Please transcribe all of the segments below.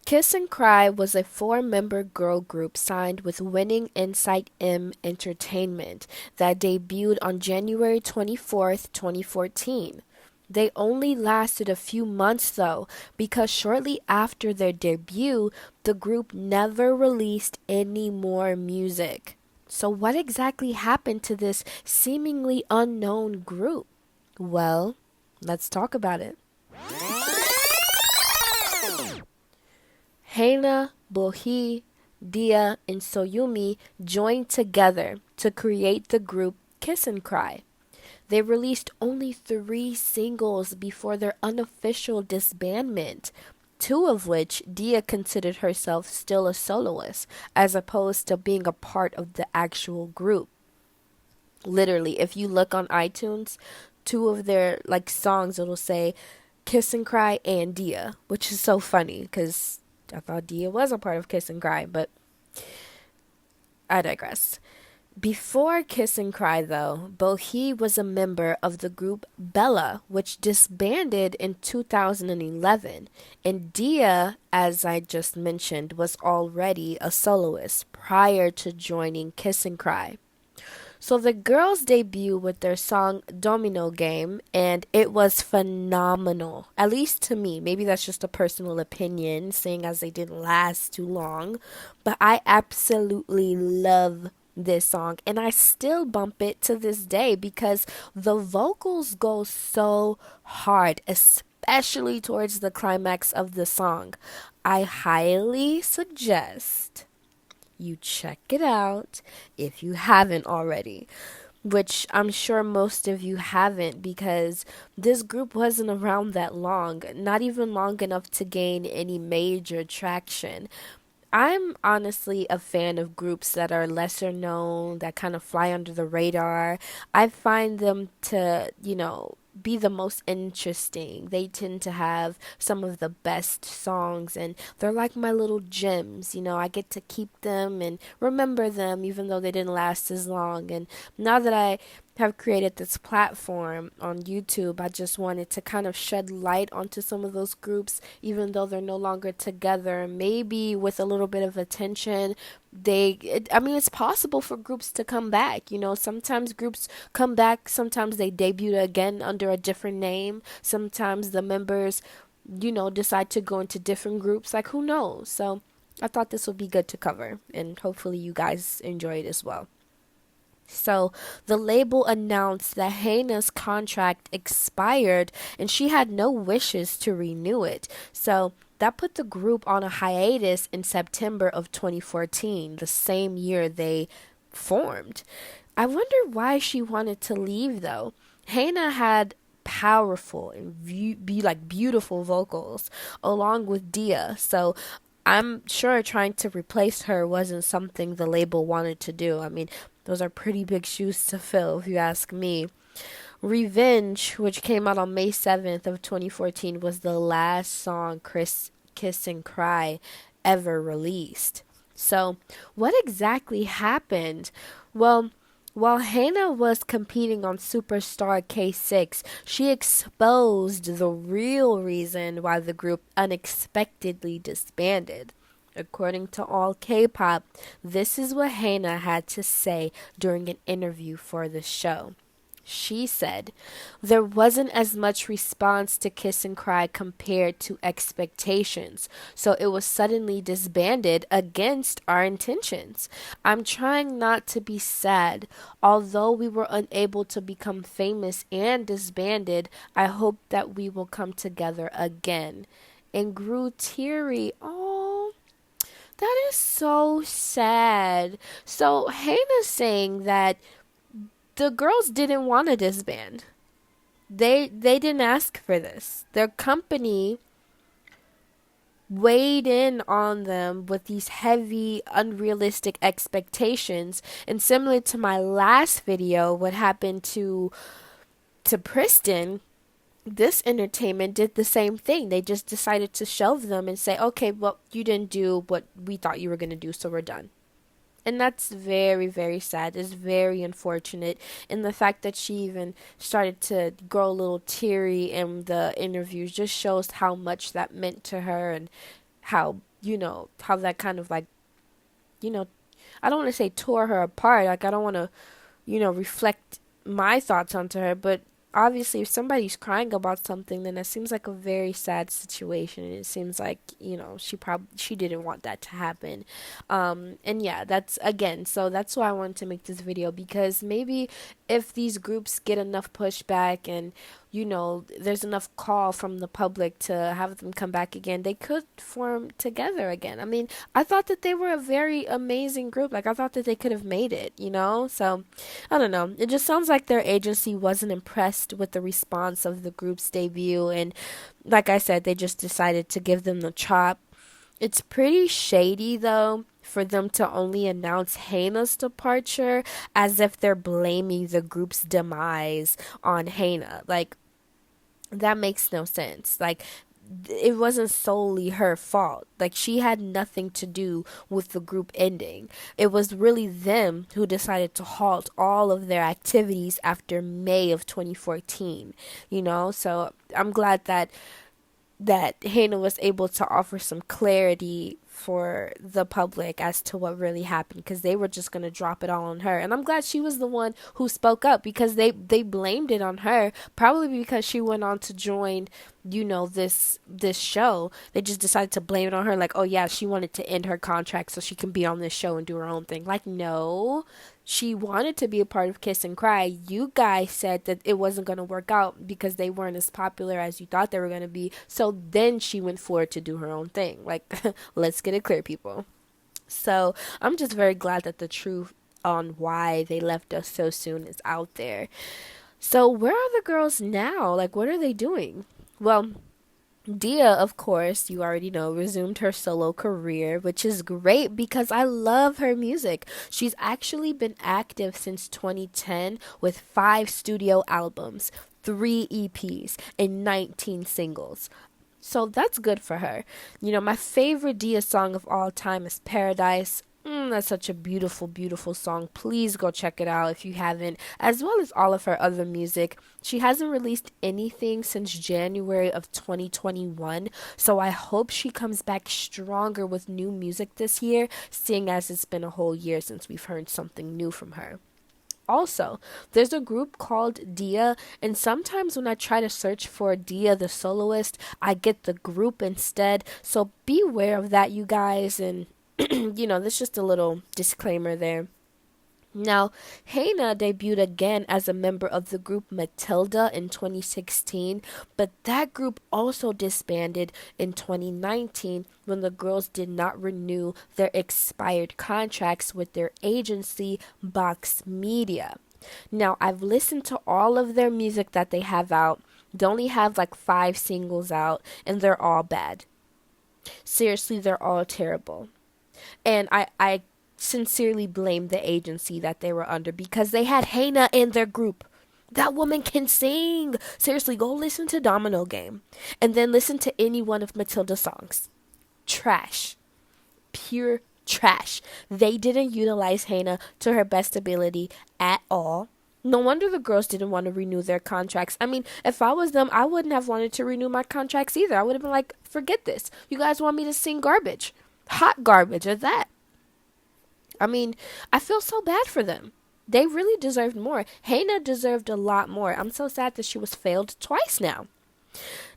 KISS&CRY was a four-member girl group signed with Winning Insight M Entertainment that debuted on January 24th, 2014. They only lasted a few months though, because shortly after their debut, the group never released any more music. So, what exactly happened to this seemingly unknown group? Well, let's talk about it. Hana, Bohi, Dia, and Soyumi joined together to create the group KISS&CRY. They released only three singles before their unofficial disbandment, two of which Dia considered herself still a soloist, as opposed to being a part of the actual group. Literally, if you look on iTunes, two of their songs, it'll say KISS&CRY and Dia, which is so funny because I thought Dia was a part of KISS&CRY, but I digress. Before KISS&CRY, though, Bohee was a member of the group Bella, which disbanded in 2011, and Dia, as I just mentioned, was already a soloist prior to joining KISS&CRY. So the girls debut with their song Domino Game, and it was phenomenal. At least to me. Maybe that's just a personal opinion, seeing as they didn't last too long. But I absolutely love this song, and I still bump it to this day because the vocals go so hard, especially towards the climax of the song. I highly suggest you check it out if you haven't already, which I'm sure most of you haven't because this group wasn't around that long, not even long enough to gain any major traction. I'm honestly a fan of groups that are lesser known, that kind of fly under the radar. I find them to, be the most interesting. They tend to have some of the best songs, and they're like my little gems. I get to keep them and remember them even though they didn't last as long. And now that I have created this platform on YouTube, I just wanted to kind of shed light onto some of those groups, even though they're no longer together. Maybe with a little bit of attention, it's possible for groups to come back. Sometimes groups come back, sometimes they debut again under a different name. Sometimes the members, decide to go into different groups. Like, who knows? So I thought this would be good to cover, and hopefully you guys enjoy it as well. So the label announced that Hannah's contract expired and she had no wishes to renew it. So that put the group on a hiatus in September of 2014, the same year they formed. I wonder why she wanted to leave though. Hannah had powerful and beautiful vocals along with Dia. So I'm sure trying to replace her wasn't something the label wanted to do. Those are pretty big shoes to fill, if you ask me. Revenge, which came out on May 7th of 2014, was the last song KISS&CRY ever released. So, what exactly happened? Well, while Hannah was competing on Superstar K6, she exposed the real reason why the group unexpectedly disbanded. According to All K-Pop, this is what Hannah had to say during an interview for the show. She said, there wasn't as much response to KISS&CRY compared to expectations, so it was suddenly disbanded against our intentions. I'm trying not to be sad. Although we were unable to become famous and disbanded, I hope that we will come together again. And grew teary. Oh, that is so sad. So Hannah's saying that the girls didn't want to disband. They didn't ask for this. Their company weighed in on them with these heavy, unrealistic expectations. And similar to my last video, what happened to Priston, this entertainment did the same thing. They just decided to shelve them and say, okay, well, you didn't do what we thought you were going to do, so we're done. And that's very, very sad. It's very unfortunate. And the fact that she even started to grow a little teary in the interviews just shows how much that meant to her. And how, how that kind of like, you know, I don't want to say tore her apart. Like, I don't want to, reflect my thoughts onto her, but obviously if somebody's crying about something, then it seems like a very sad situation, and it seems like, she didn't want that to happen. And yeah, that's again, so that's why I wanted to make this video, because maybe if these groups get enough pushback and there's enough call from the public to have them come back again, they could form together again. I mean, I thought that they were a very amazing group. Like, I thought that they could have made it, So, I don't know. It just sounds like their agency wasn't impressed with the response of the group's debut, and like I said, they just decided to give them the chop. It's pretty shady, though, for them to only announce Hannah's departure as if they're blaming the group's demise on Hannah. Like, that makes no sense. Like, it wasn't solely her fault. Like, she had nothing to do with the group ending. It was really them who decided to halt all of their activities after May of 2014, So I'm glad that Hannah was able to offer some clarity for the public as to what really happened, because they were just going to drop it all on her. And I'm glad she was the one who spoke up, because they blamed it on her, probably because she went on to join this show. They just decided to blame it on her, like, oh yeah, she wanted to end her contract so she can be on this show and do her own thing. Like, no, she wanted to be a part of Kiss and Cry. You guys said that it wasn't going to work out because they weren't as popular as you thought they were going to be. So then she went forward to do her own thing. Like, let's get it clear, people. So I'm just very glad that the truth on why they left us so soon is out there. So where are the girls now? Like, what are they doing? Well, Dia, of course, you already know, resumed her solo career, which is great because I love her music. She's actually been active since 2010 with 5 studio albums, 3 EPs, and 19 singles. So that's good for her. My favorite Dia song of all time is Paradise. That's such a beautiful, beautiful song. Please go check it out if you haven't, as well as all of her other music. She hasn't released anything since January of 2021, so I hope she comes back stronger with new music this year, seeing as it's been a whole year since we've heard something new from her. Also, there's a group called Dia, and sometimes when I try to search for Dia the soloist, I get the group instead, so beware of that, you guys, and there's just a little disclaimer there. Now, Hannah debuted again as a member of the group Matilda in 2016, but that group also disbanded in 2019 when the girls did not renew their expired contracts with their agency, Box Media. Now, I've listened to all of their music that they have out. They only have like 5 singles out, and they're all bad. Seriously, they're all terrible. And I sincerely blame the agency that they were under, because they had Hannah in their group. That woman can sing. Seriously, go listen to Domino Game and then listen to any one of Matilda's songs. Trash. Pure trash. They didn't utilize Hannah to her best ability at all. No wonder the girls didn't want to renew their contracts. I mean, if I was them, I wouldn't have wanted to renew my contracts either. I would have been like, forget this. You guys want me to sing garbage. Hot garbage at that. I mean, I feel so bad for them. They really deserved more. Hannah deserved a lot more. I'm so sad that she was failed twice now.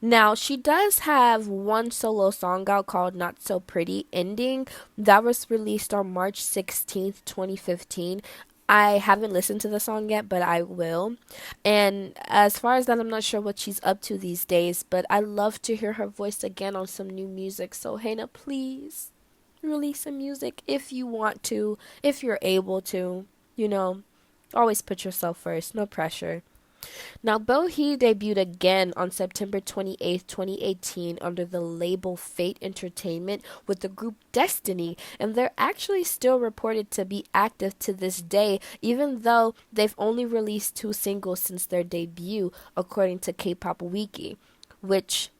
Now, she does have one solo song out called Not So Pretty Ending. That was released on March 16th, 2015. I haven't listened to the song yet, but I will. And as far as that, I'm not sure what she's up to these days, but I love to hear her voice again on some new music. So, Hannah, please release some music if you want to, if you're able to, always put yourself first, no pressure. Now, Bohee debuted again on September 28th, 2018 under the label Fate Entertainment with the group Destiny, and they're actually still reported to be active to this day, even though they've only released 2 singles since their debut, according to K-Pop Wiki, which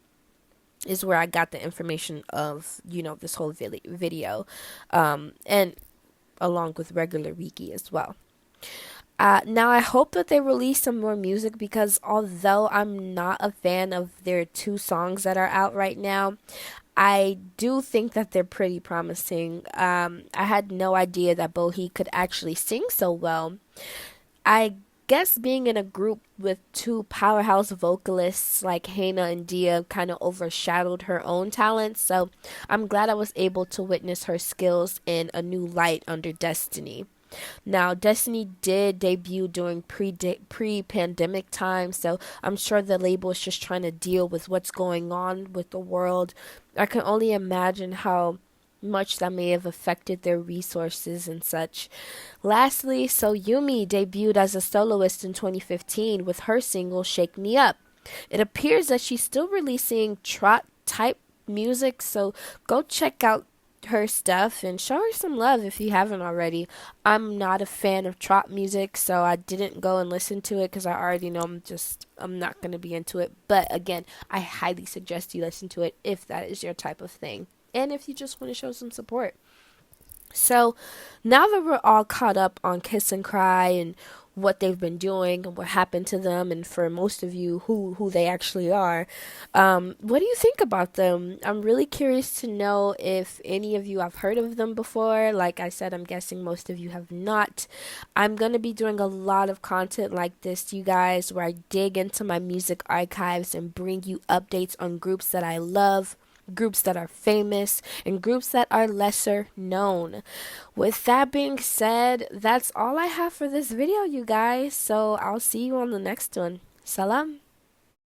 is where I got the information of, this whole video, and along with regular wiki as well. Now, I hope that they release some more music, because although I'm not a fan of their 2 songs that are out right now, I do think that they're pretty promising. I had no idea that Bohee could actually sing so well. I guess being in a group with two powerhouse vocalists like Hannah and Dia kind of overshadowed her own talents, so I'm glad I was able to witness her skills in a new light under Destiny. Now, Destiny did debut during pre-pandemic time, so I'm sure the label is just trying to deal with what's going on with the world. I can only imagine how much that may have affected their resources and such. Lastly, So Yumi debuted as a soloist in 2015 with her single Shake Me Up. It appears that she's still releasing trot type music, so go check out her stuff and show her some love if you haven't already. I'm not a fan of trot music, so I didn't go and listen to it because I already know I'm not going to be into it. But again, I highly suggest you listen to it if that is your type of thing and if you just want to show some support. So now that we're all caught up on Kiss and Cry and what they've been doing and what happened to them, and for most of you who they actually are, what do you think about them? I'm really curious to know if any of you have heard of them before. Like I said, I'm guessing most of you have not. I'm going to be doing a lot of content like this, you guys, where I dig into my music archives and bring you updates on groups that I love, groups that are famous, and groups that are lesser known. With that being said, that's all I have for this video, you guys. So I'll see you on the next one. Salam.